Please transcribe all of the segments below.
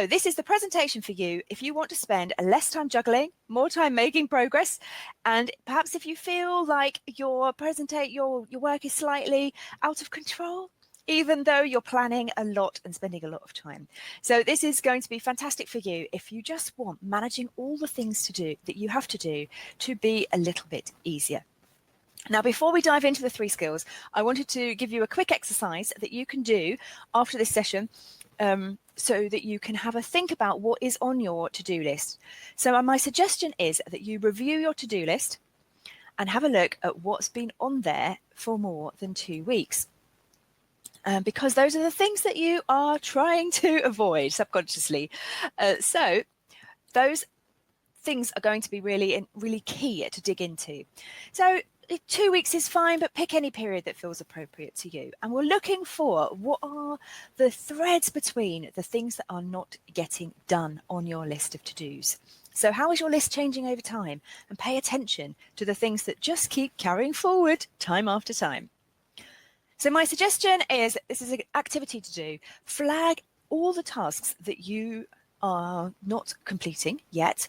So this is the presentation for you if you want to spend less time juggling, more time making progress, and perhaps if you feel like your work is slightly out of control, even though you're planning a lot and spending a lot of time. So this is going to be fantastic for you if you just want managing all the things to do that you have to do to be a little bit easier. Now, before we dive into the 3 skills, I wanted to give you a quick exercise that you can do after this session so that you can have a think about what is on your to-do list. So my suggestion is that you review your to-do list and have a look at what's been on there for more than 2 weeks. Because those are the things that you are trying to avoid subconsciously. So those things are going to be really key to dig into. So 2 weeks is fine, but pick any period that feels appropriate to you. And we're looking for what are the threads between the things that are not getting done on your list of to-dos. So how is your list changing over time? And pay attention to the things that just keep carrying forward time after time. So my suggestion is, this is an activity to do. Flag all the tasks that you are not completing yet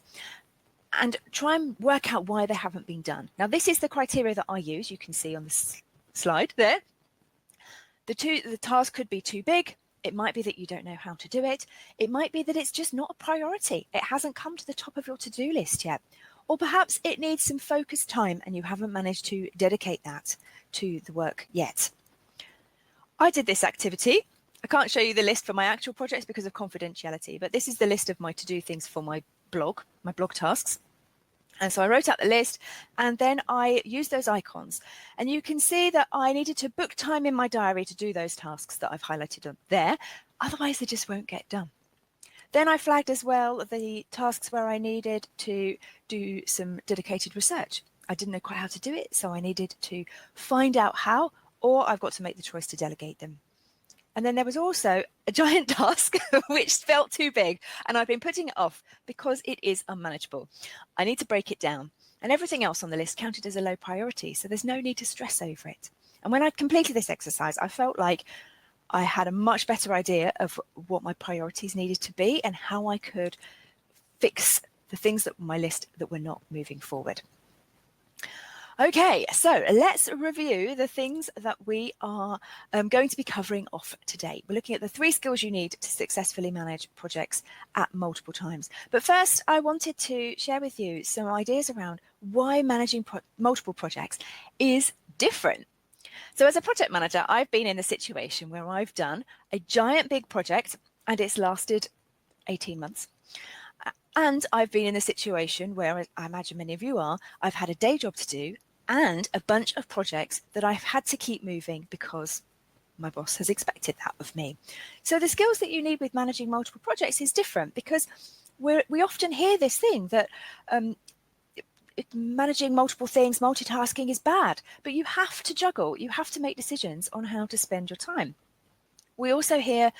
and try and work out why they haven't been done. Now, this is the criteria that I use. You can see on the slide there. The task could be too big. It might be that you don't know how to do it. It might be that it's just not a priority. It hasn't come to the top of your to-do list yet. Or perhaps it needs some focused time and you haven't managed to dedicate that to the work yet. I did this activity. I can't show you the list for my actual projects because of confidentiality, but this is the list of my to-do things for my blog tasks. And so I wrote out the list and then I used those icons. And you can see that I needed to book time in my diary to do those tasks that I've highlighted on there. Otherwise, they just won't get done. Then I flagged as well the tasks where I needed to do some dedicated research. I didn't know quite how to do it, so I needed to find out how, or I've got to make the choice to delegate them. And then there was also a giant task which felt too big and I've been putting it off because it is unmanageable. I need to break it down, and everything else on the list counted as a low priority, so there's no need to stress over it. And when I completed this exercise, I felt like I had a much better idea of what my priorities needed to be and how I could fix the things that were on my list that were not moving forward. Okay, so let's review the things that we are going to be covering off today. We're looking at the 3 skills you need to successfully manage projects at multiple times. But first, I wanted to share with you some ideas around why managing multiple projects is different. So as a project manager, I've been in a situation where I've done a giant big project and it's lasted 18 months. And I've been in a situation where, I imagine many of you are, I've had a day job to do and a bunch of projects that I've had to keep moving because my boss has expected that of me. So the skills that you need with managing multiple projects is different because we often hear this thing that managing multiple things, multitasking is bad, but you have to juggle, you have to make decisions on how to spend your time. We also hear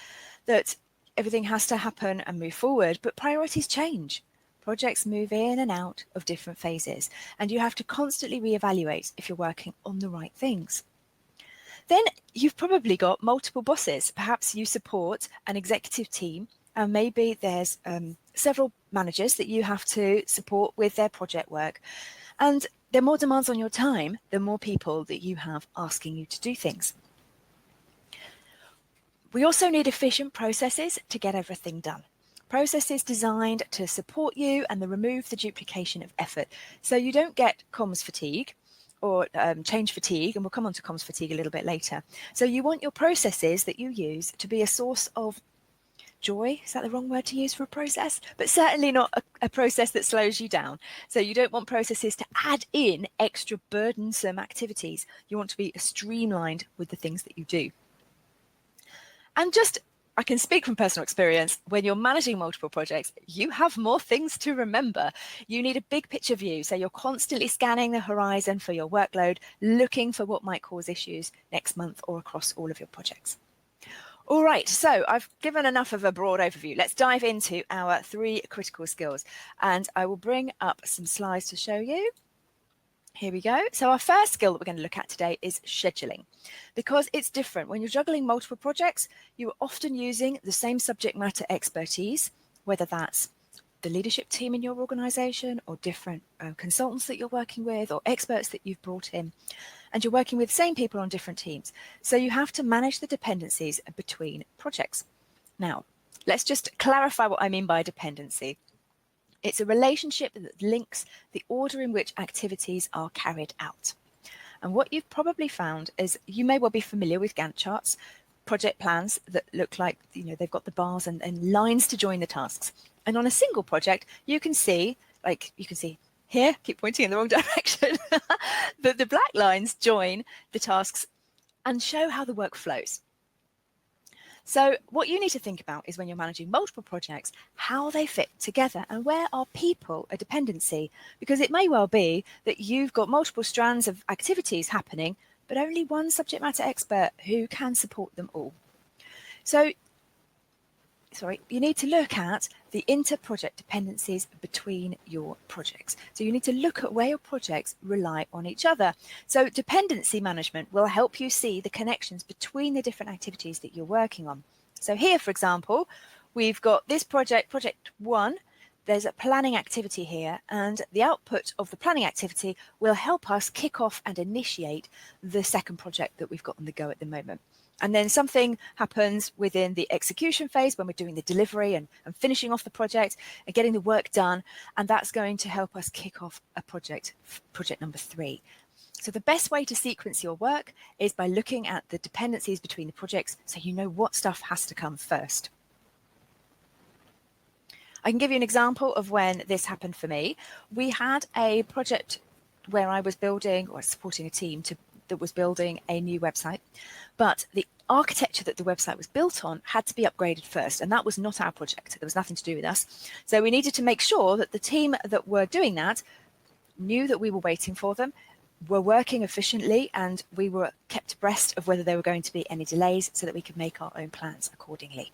that everything has to happen and move forward, but priorities change. Projects move in and out of different phases, and you have to constantly reevaluate if you're working on the right things. Then you've probably got multiple bosses. Perhaps you support an executive team, and maybe there's several managers that you have to support with their project work. And there are more demands on your time, the more people that you have asking you to do things. We also need efficient processes to get everything done. Processes designed to support you and remove the duplication of effort. So you don't get comms fatigue or change fatigue, and we'll come on to comms fatigue a little bit later. So you want your processes that you use to be a source of joy. Is that the wrong word to use for a process? But certainly not a process that slows you down. So you don't want processes to add in extra burdensome activities. You want to be streamlined with the things that you do. And I can speak from personal experience, when you're managing multiple projects, you have more things to remember. You need a big picture view, so you're constantly scanning the horizon for your workload, looking for what might cause issues next month or across all of your projects. All right, so I've given enough of a broad overview. Let's dive into our 3 critical skills, and I will bring up some slides to show you. Here we go. So our first skill that we're going to look at today is scheduling, because it's different. When you're juggling multiple projects, you're often using the same subject matter expertise whether that's the leadership team in your organization or different consultants that you're working with or experts that you've brought in. And you're working with the same people on different teams. So you have to manage the dependencies between projects. Now, let's just clarify what I mean by dependency. It's a relationship that links the order in which activities are carried out. And what you've probably found is you may well be familiar with Gantt charts, project plans that look like, they've got the bars and lines to join the tasks. And on a single project, you can see here, keep pointing in the wrong direction, that the black lines join the tasks and show how the work flows. So what you need to think about is when you're managing multiple projects, how they fit together and where are people a dependency? Because it may well be that you've got multiple strands of activities happening, but only one subject matter expert who can support them all. So, you need to look at the inter-project dependencies between your projects. So you need to look at where your projects rely on each other. So dependency management will help you see the connections between the different activities that you're working on. So here, for example, we've got this project, project 1. There's a planning activity here, and the output of the planning activity will help us kick off and initiate the second project that we've got on the go at the moment. And then something happens within the execution phase when we're doing the delivery and finishing off the project and getting the work done. And that's going to help us kick off a project number 3. So the best way to sequence your work is by looking at the dependencies between the projects so you know what stuff has to come first. I can give you an example of when this happened for me. We had a project where I was building or supporting a team that was building a new website, but the architecture that the website was built on had to be upgraded first, and that was not our project. There was nothing to do with us. So we needed to make sure that the team that were doing that knew that we were waiting for them, were working efficiently, and we were kept abreast of whether there were going to be any delays so that we could make our own plans accordingly.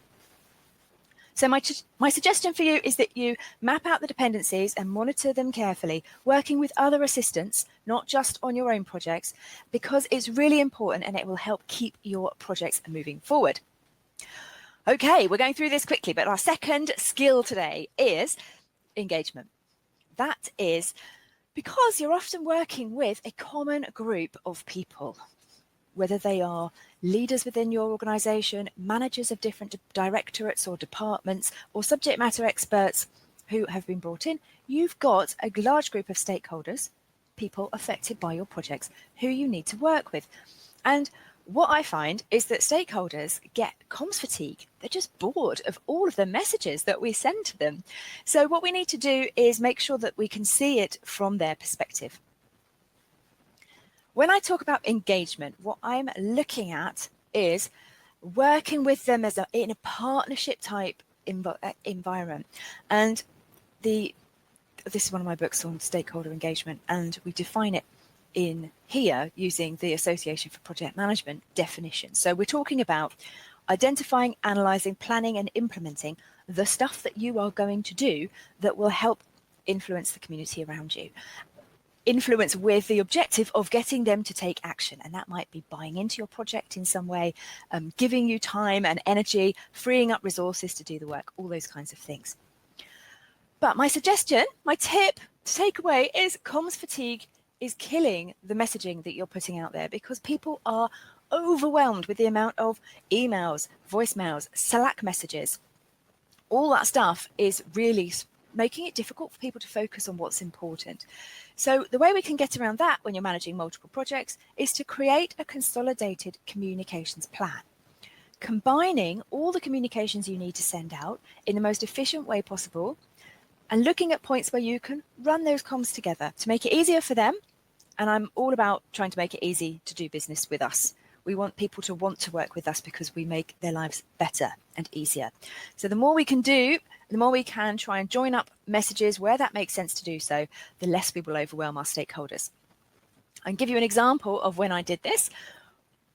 So my suggestion for you is that you map out the dependencies and monitor them carefully, working with other assistants, not just on your own projects, because it's really important and it will help keep your projects moving forward. Okay, we're going through this quickly, but our second skill today is engagement. That is because you're often working with a common group of people, whether they are leaders within your organization, managers of different directorates or departments, or subject matter experts who have been brought in. You've got a large group of stakeholders, people affected by your projects, who you need to work with. And what I find is that stakeholders get comms fatigue. They're just bored of all of the messages that we send to them. So what we need to do is make sure that we can see it from their perspective. When I talk about engagement, what I'm looking at is working with them in a partnership type environment. And this is one of my books on stakeholder engagement, and we define it in here using the Association for Project Management definition. So we're talking about identifying, analyzing, planning, and implementing the stuff that you are going to do that will help influence the community around you. Influence with the objective of getting them to take action, and that might be buying into your project in some way, giving you time and energy, freeing up resources to do the work, all those kinds of things. But my suggestion, my tip to take away is comms fatigue is killing the messaging that you're putting out there, because people are overwhelmed with the amount of emails, voicemails, Slack messages. All that stuff is really making it difficult for people to focus on what's important. So the way we can get around that when you're managing multiple projects is to create a consolidated communications plan, combining all the communications you need to send out in the most efficient way possible, and looking at points where you can run those comms together to make it easier for them. And I'm all about trying to make it easy to do business with us. We want people to want to work with us because we make their lives better and easier. So the more we can do, the more we can try and join up messages where that makes sense to do so, the less we will overwhelm our stakeholders. I'll give you an example of when I did this.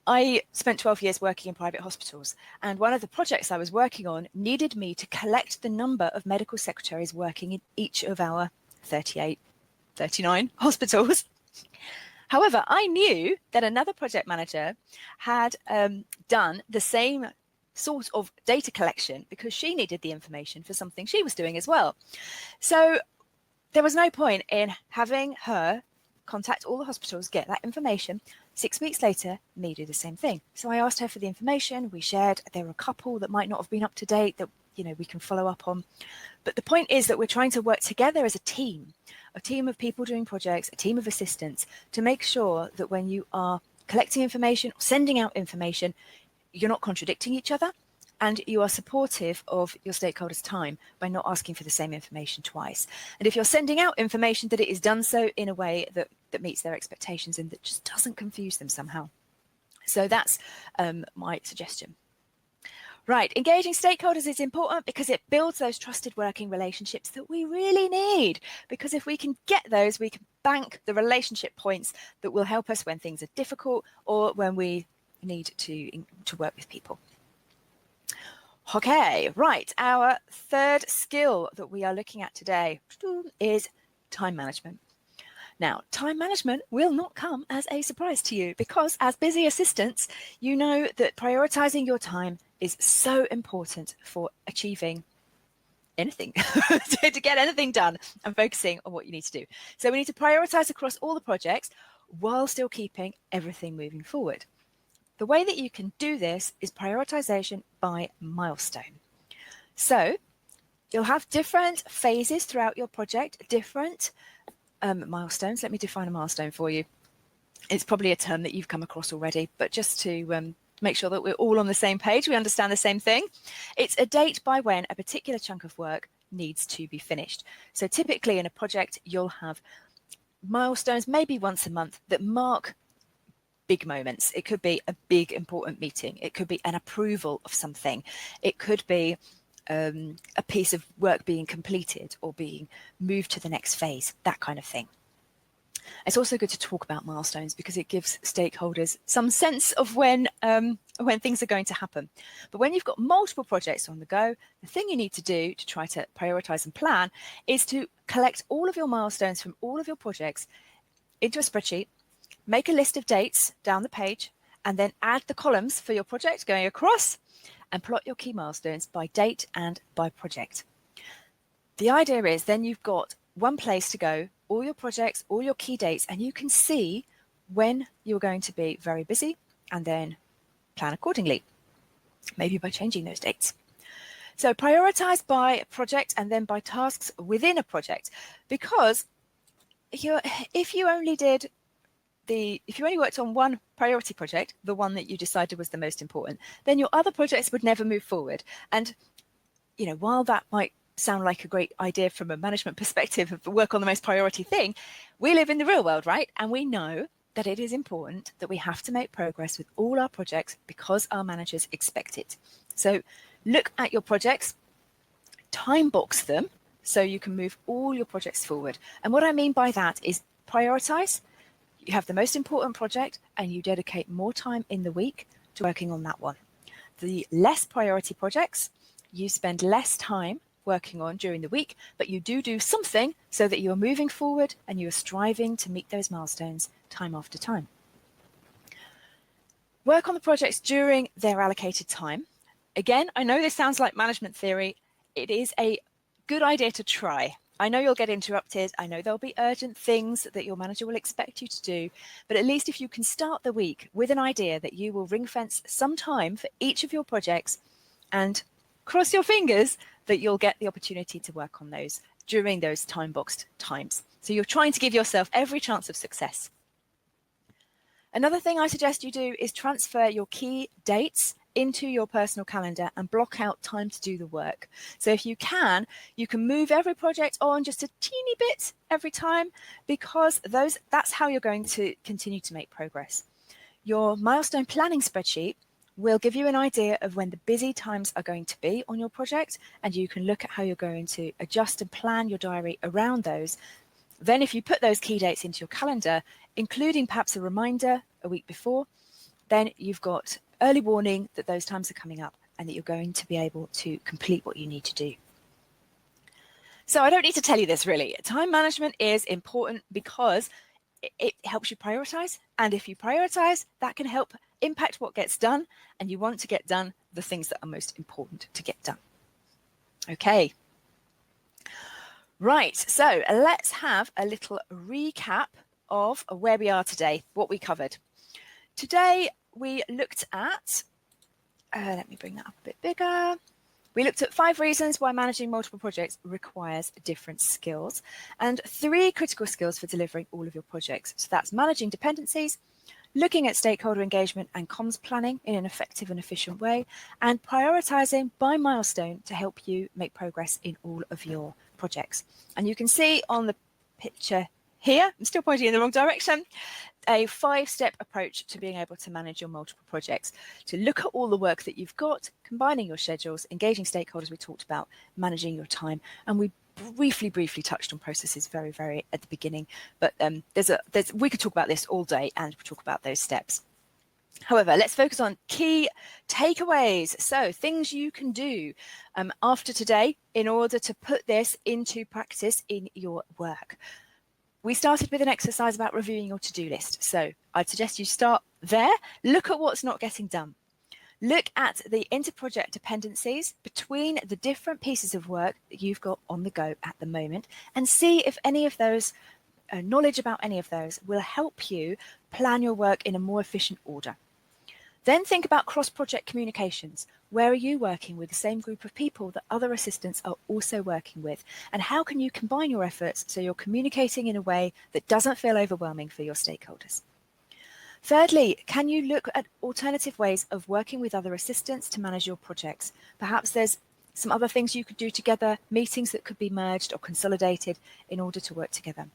I spent 12 years working in private hospitals, and one of the projects I was working on needed me to collect the number of medical secretaries working in each of our 38, 39 hospitals. However, I knew that another project manager had done the same sort of data collection because she needed the information for something she was doing as well. So there was no point in having her contact all the hospitals, get that information. 6 weeks later, me do the same thing. So I asked her for the information. We shared. There were a couple that might not have been up to date that, you know, we can follow up on. But the point is that we're trying to work together as a team of people doing projects, a team of assistants, to make sure that when you are collecting information or sending out information, you're not contradicting each other, and you are supportive of your stakeholders' time by not asking for the same information twice. And if you're sending out information, that it is done so in a way that meets their expectations and that just doesn't confuse them somehow. So that's my suggestion. Right, engaging stakeholders is important because it builds those trusted working relationships that we really need. Because if we can get those, we can bank the relationship points that will help us when things are difficult or when we need to work with people. Okay, right. Our third skill that we are looking at today is time management. Now, time management will not come as a surprise to you because as busy assistants, you know that prioritizing your time is so important for achieving anything, to get anything done and focusing on what you need to do. So we need to prioritize across all the projects while still keeping everything moving forward. The way that you can do this is prioritization by milestone. So you'll have different phases throughout your project, different milestones. Let me define a milestone for you. It's probably a term that you've come across already, but just to make sure that we're all on the same page, we understand the same thing. It's a date by when a particular chunk of work needs to be finished. So typically in a project, you'll have milestones, maybe once a month, that mark big moments. It could be a big important meeting. It could be an approval of something. It could be a piece of work being completed or being moved to the next phase, that kind of thing. It's also good to talk about milestones because it gives stakeholders some sense of when things are going to happen. But when you've got multiple projects on the go, the thing you need to do to try to prioritize and plan is to collect all of your milestones from all of your projects into a spreadsheet, make a list of dates down the page, and then add the columns for your project going across and plot your key milestones by date and by project. The idea is then you've got one place to go, all your projects, all your key dates, and you can see when you're going to be very busy and then plan accordingly, maybe by changing those dates. So prioritize by project and then by tasks within a project, because if you only worked on one priority project, the one that you decided was the most important, then your other projects would never move forward. And, you know, while that might sound like a great idea from a management perspective of work on the most priority thing, we live in the real world, right? And we know that it is important that we have to make progress with all our projects because our managers expect it. So look at your projects, time box them so you can move all your projects forward. And what I mean by that is prioritize. You have the most important project and you dedicate more time in the week to working on that one. The less priority projects, you spend less time working on during the week, but you do something so that you're moving forward and you're striving to meet those milestones time after time. Work on the projects during their allocated time. Again, I know this sounds like management theory. It is a good idea to try. I know you'll get interrupted. I know there'll be urgent things that your manager will expect you to do, but at least if you can start the week with an idea that you will ring fence some time for each of your projects and cross your fingers that you'll get the opportunity to work on those during those time boxed times. So you're trying to give yourself every chance of success. Another thing I suggest you do is transfer your key dates into your personal calendar and block out time to do the work. So if you can move every project on just a teeny bit every time, because that's how you're going to continue to make progress. Your milestone planning spreadsheet will give you an idea of when the busy times are going to be on your project, and you can look at how you're going to adjust and plan your diary around those. Then if you put those key dates into your calendar, including perhaps a reminder a week before, then you've got early warning that those times are coming up and that you're going to be able to complete what you need to do. So I don't need to tell you this really. Time management is important because it helps you prioritize. And if you prioritize, that can help impact what gets done. And you want to get done the things that are most important to get done. Okay. Right. So let's have a little recap of where we are today, what we covered. Today, we looked at, let me bring that up a bit bigger. We looked at 5 reasons why managing multiple projects requires different skills and 3 critical skills for delivering all of your projects. So that's managing dependencies, looking at stakeholder engagement and comms planning in an effective and efficient way, and prioritizing by milestone to help you make progress in all of your projects. And you can see on the picture here, I'm still pointing in the wrong direction, a 5-step approach to being able to manage your multiple projects, to look at all the work that you've got, combining your schedules, engaging stakeholders, we talked about, managing your time, and we briefly touched on processes very at the beginning, but we could talk about this all day and talk about those steps. However, let's focus on key takeaways. So things you can do after today in order to put this into practice in your work. We started with an exercise about reviewing your to-do list. So I'd suggest you start there. Look at what's not getting done. Look at the inter-project dependencies between the different pieces of work that you've got on the go at the moment and see if any of those, knowledge about any of those will help you plan your work in a more efficient order. Then think about cross-project communications. Where are you working with the same group of people that other assistants are also working with? And how can you combine your efforts so you're communicating in a way that doesn't feel overwhelming for your stakeholders? Thirdly, can you look at alternative ways of working with other assistants to manage your projects? Perhaps there's some other things you could do together, meetings that could be merged or consolidated in order to work together.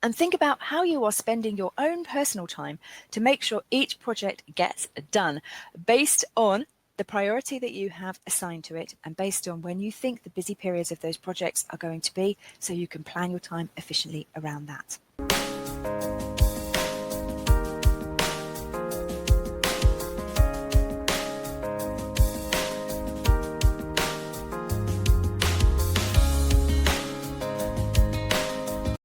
And think about how you are spending your own personal time to make sure each project gets done based on the priority that you have assigned to it and based on when you think the busy periods of those projects are going to be, so you can plan your time efficiently around that.